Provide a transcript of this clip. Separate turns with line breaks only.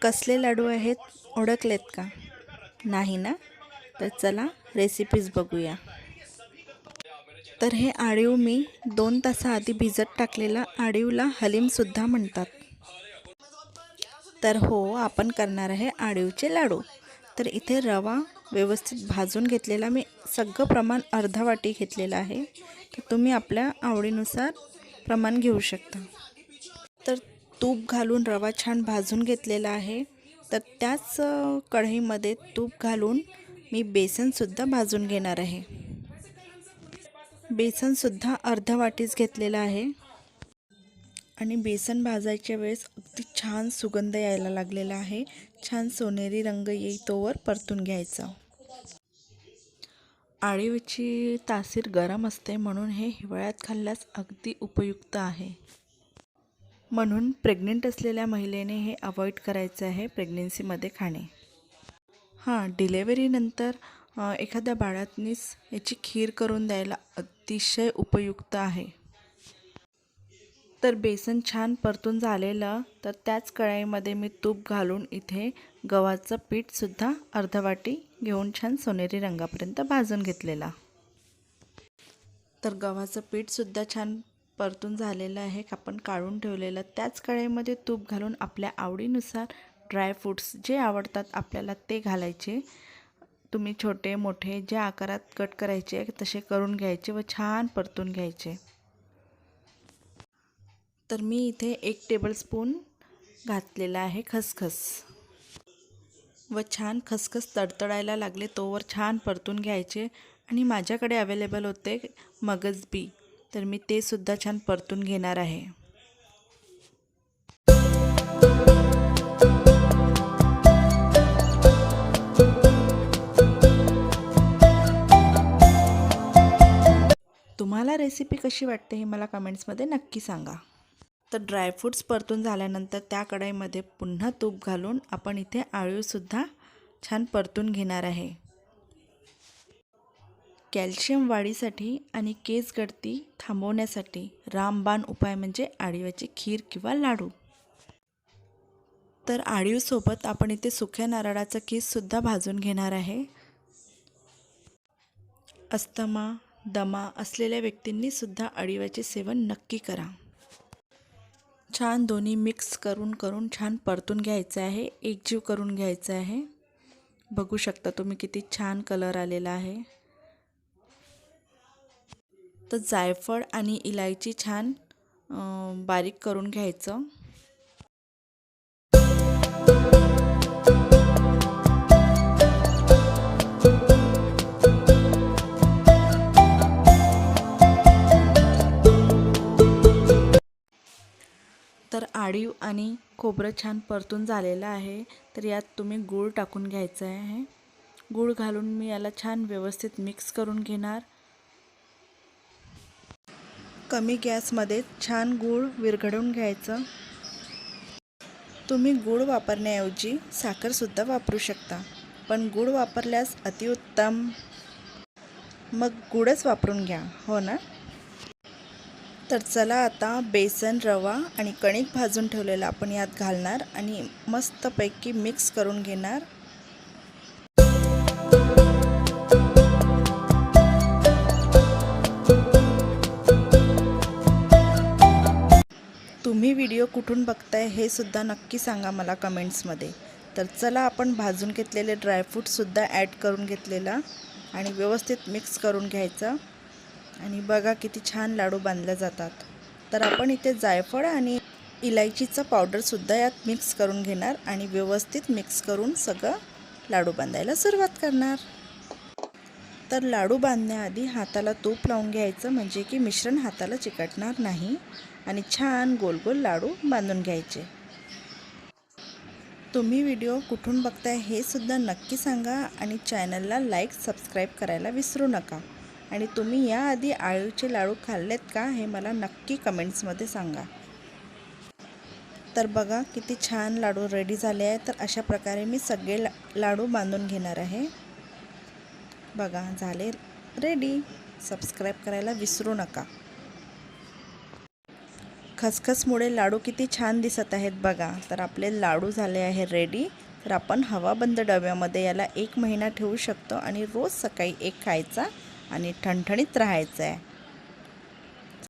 कसले लाडू आहेत ओळखलेत का? नाही ना? तर चला रेसिपीज बघूया. तर हे आळीव मी 2 तासाआधी भिजत टाकलेला आळीवला हलीमसुद्धा म्हणतात. तर हो, आपण करणार आहे आळीवचे लाडू. तर इथे रवा व्यवस्थित भाजून घेतलेला मी सगळं प्रमाण अर्धा वाटी घेतलेलं आहे. तर तुम्ही आपल्या आवडीनुसार प्रमाण घेऊ शकता. तर तूप घालून रवा छान भाजून घेतलेला आहे. तर त्याच कढईमध्ये तूप घालून मी बेसनसुद्धा भाजून घेणार आहे. बेसनसुद्धा अर्धा वाटीच घेतलेला आहे. आणि बेसन भाजायच्या वेळेस अगदी छान सुगंध यायला लागलेला आहे. छान सोनेरी रंग येईतोवर परतून घ्यायचा. आळीवची तासीर गरम असते म्हणून हे हिवाळ्यात खाल्ल्यास अगदी उपयुक्त आहे. म्हणून प्रेग्नेंट असलेल्या महिलेने हे अवॉइड करायचे आहे प्रेग्नेन्सीमध्ये खाणे. डिलेवरीनंतर एखाद्या बाळातनीस याची खीर करून द्यायला अतिशय उपयुक्त आहे. तर बेसन छान परतून झालेलं, तर त्याच कढईमध्ये मी तूप घालून इथे गव्हाचं पीठसुद्धा अर्धा वाटी घेऊन छान सोनेरी रंगापर्यंत भाजून घेतलेला. तर गव्हाचं पीठसुद्धा छान परतून झालेलं आहे. आपण काढून ठेवलेलं त्याच कढईमध्ये तूप घालून आपल्या आवडीनुसार ड्रायफ्रूट्स जे आवडतात आपल्याला ते घालायचे. तुम्ही छोटे मोठे ज्या आकारात कट करायचे तसे करून घ्यायचे व छान परतून घ्यायचे. तर मी इथे 1 टेबलस्पून घातलेला आहे खसखस व छान खसखस तडतडायला लागले तोवर छान परतून घ्यायचे. आणि माझ्याकडे अवेलेबल होते मगज बी, तर मी ते सुद्धा छान परतून घेणार आहे. तुम्हाला रेसिपी कशी वाटते हे मला कमेंट्समध्ये नक्की सांगा. तर ड्रायफ्रूट्स परतून झाल्यानंतर त्या कढईमध्ये पुन्हा तूप घालून आपण इथे आळूसुद्धा छान परतून घेणार आहे. कॅल्शियम वाढीसाठी आणि केस गळती थांबवण्यासाठी रामबाण उपाय म्हणजे आळीवाची खीर किंवा लाडू. तर आळीवसोबत आपण इथे सुक्या नारळाचा कीससुद्धा भाजून घेणार आहे. अस्थमा, दमा असलेल्या व्यक्तींनी सुद्धा आळीवाचे सेवन नक्की करा. छान दोन्ही मिक्स करून छान परतून घ्यायचं आहे, एकजीव करून घ्यायचं आहे. बघू शकता तुम्ही किती छान कलर आलेला आहे. तर जायफळ आणि इलायची छान बारीक करून घ्यायचं. तर आळीव आणि खोबरं छान परतून झालेलं आहे. तर यात तुम्ही गूळ टाकून घ्यायचं आहे. गूळ घालून मी याला छान व्यवस्थित मिक्स करून घेणार. कमी गॅसमध्ये छान गूळ विरघळून घ्यायचं. तुम्ही गूळ वापरण्याऐवजी साखरसुद्धा वापरू शकता, पण गूळ वापरल्यास अतिउत्तम. मग गूळच वापरून घ्या, हो ना? तर चला आता बेसन, रवा आणि कणिक भाजून ठेवलेलं आपण यात घालणार आणि मस्तपैकी मिक्स करून घेणार. तुम्ही व्हिडिओ कुठून बघताय हे सुद्धा नक्की सांगा मला कमेंट्समध्ये. तर चला आपण भाजून घेतलेले ड्रायफ्रूटसुद्धा ॲड करून घेतलेला आणि व्यवस्थित मिक्स करून घ्यायचं. आणि बघा किती छान लाडू बांधले जातात. तर आपण इथे जायफळ आणि इलायचीचं पावडरसुद्धा यात मिक्स करून घेणार आणि व्यवस्थित मिक्स करून सगळं लाडू बांधायला सुरुवात करणार. तर लाडू बांधण्याआधी हाताला तूप लावून घ्यायचं म्हणजे की मिश्रण हाताला चिकटणार नाही आणि छान गोल गोल लाडू बांधून घ्यायचे. तुम्ही व्हिडिओ कुठून बघताय हे सुद्धा नक्की सांगा आणि चॅनलला लाईक सबस्क्राईब करायला विसरू नका. आणि तुम्ही याआधी आळूचे लाडू खाल्लेत का हे मला नक्की कमेंट्समध्ये सांगा. तर बघा किती छान लाडू रेडी झाले आहेत. तर अशा प्रकारे मी सगळे लाडू बांधून घेणार आहे. बघा झाले रेडी. सबस्क्राईब करायला विसरू नका. खसखसमुळे लाडू किती छान दिसत आहेत बघा. तर आपले लाडू झाले आहे रेडी. तर आपण हवाबंद डब्यामध्ये याला 1 महिना ठेवू शकतो आणि रोज सकाळी एक खायचा आणि ठणठणीत राहायचं आहे.